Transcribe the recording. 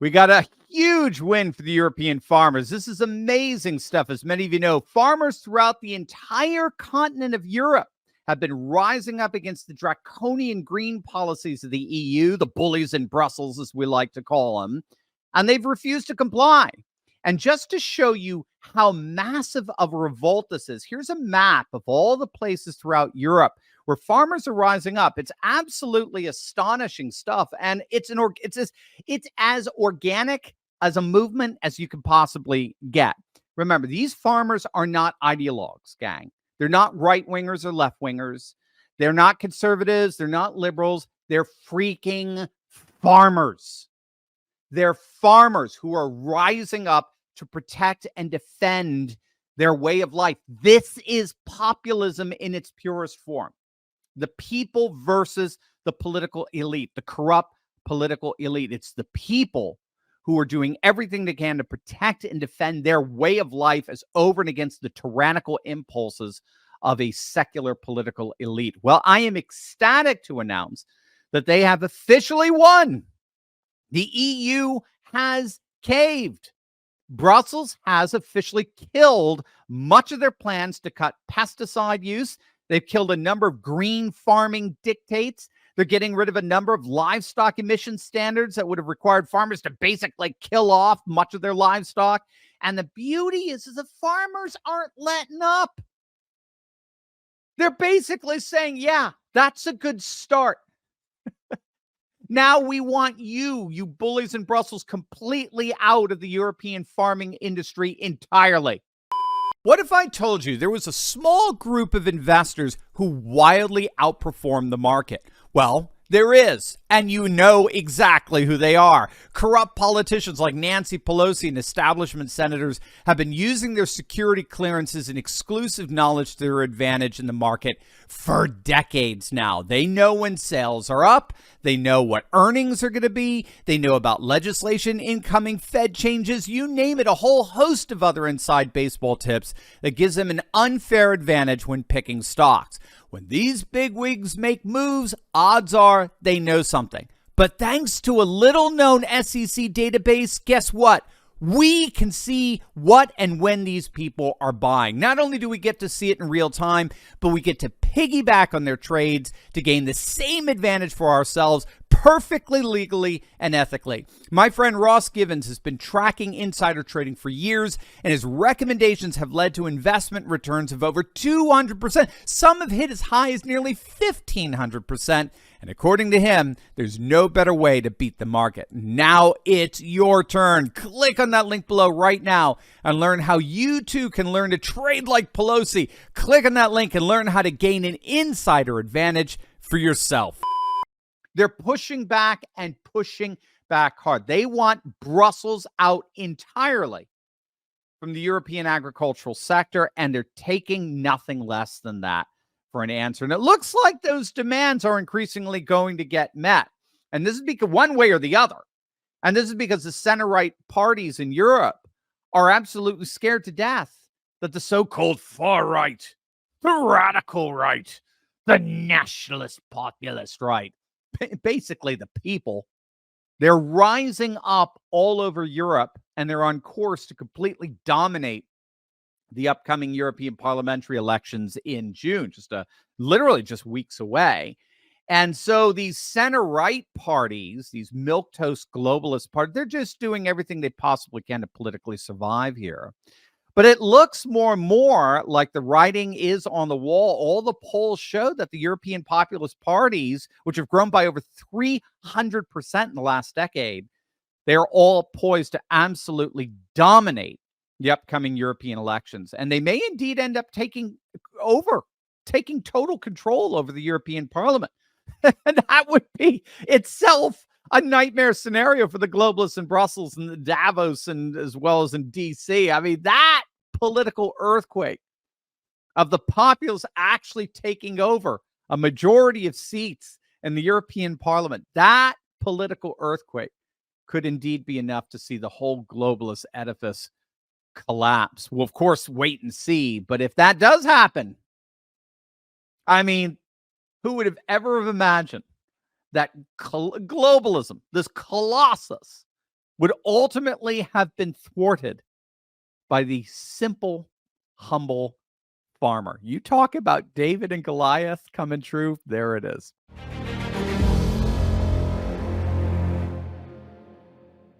We got a huge win for the European farmers. This is amazing stuff. As many of you know, farmers throughout the entire continent of Europe have been rising up against the draconian green policies of the EU, the bullies in Brussels, as we like to call them, and they've refused to comply. And just to show you how massive of a revolt this is, here's a map of all the places throughout Europe where farmers are rising up. It's absolutely astonishing stuff, and it's as organic as a movement as you can possibly get. Remember, these farmers are not ideologues, gang. They're not right-wingers or left-wingers. They're not conservatives. They're not liberals. They're freaking farmers. They're farmers who are rising up to protect and defend their way of life. This is populism in its purest form. The people versus the political elite, the corrupt political elite. It's the people who are doing everything they can to protect and defend their way of life as over and against the tyrannical impulses of a secular political elite. Well, I am ecstatic to announce that they have officially won. The EU has caved. Brussels has officially killed much of their plans to cut pesticide use. They've killed a number of green farming dictates. They're getting rid of a number of livestock emission standards that would have required farmers to basically kill off much of their livestock. And the beauty is the farmers aren't letting up. They're basically saying, yeah, that's a good start. Now we want you bullies in Brussels, completely out of the European farming industry entirely. What if I told you there was a small group of investors who wildly outperformed the market? Well, there is, and you know exactly who they are. Corrupt politicians like Nancy Pelosi and establishment senators have been using their security clearances and exclusive knowledge to their advantage in the market for decades now. They know when sales are up. They know what earnings are going to be. They know about legislation, incoming Fed changes, you name it, a whole host of other inside baseball tips that gives them an unfair advantage when picking stocks. When these bigwigs make moves, odds are they know something. But thanks to a little-known SEC database, guess what? We can see what and when these people are buying. Not only do we get to see it in real time, but we get to piggyback on their trades to gain the same advantage for ourselves perfectly legally and ethically. My friend Ross Givens has been tracking insider trading for years, and his recommendations have led to investment returns of over 200%. Some have hit as high as nearly 1,500%. And according to him, there's no better way to beat the market. Now it's your turn. Click on that link below right now and learn how you too can learn to trade like Pelosi. Click on that link and learn how to gain an insider advantage for yourself. They're pushing back and pushing back hard. They want Brussels out entirely from the European agricultural sector, and they're taking nothing less than that for an answer. And it looks like those demands are increasingly going to get met. And this is because one way or the other. And this is because the center-right parties in Europe are absolutely scared to death that the so-called far right, the radical right, the nationalist populist right, basically the people, they're rising up all over Europe, and they're on course to completely dominate the upcoming European parliamentary elections in June, literally just weeks away. And so these center-right parties, these milquetoast globalist parties, they're just doing everything they possibly can to politically survive here. But it looks more and more like the writing is on the wall. All the polls show that the European populist parties, which have grown by over 300% in the last decade, they're all poised to absolutely dominate the upcoming European elections. And they may indeed end up taking total control over the European Parliament. And that would be itself a nightmare scenario for the globalists in Brussels and Davos, and as well as in DC. I mean, that political earthquake of the populace actually taking over a majority of seats in the European Parliament, that political earthquake could indeed be enough to see the whole globalist edifice collapse. We'll, of course, wait and see. But if that does happen, I mean, who would have ever imagined that globalism, this colossus, would ultimately have been thwarted by the simple, humble farmer. You talk about David and Goliath coming true, there it is.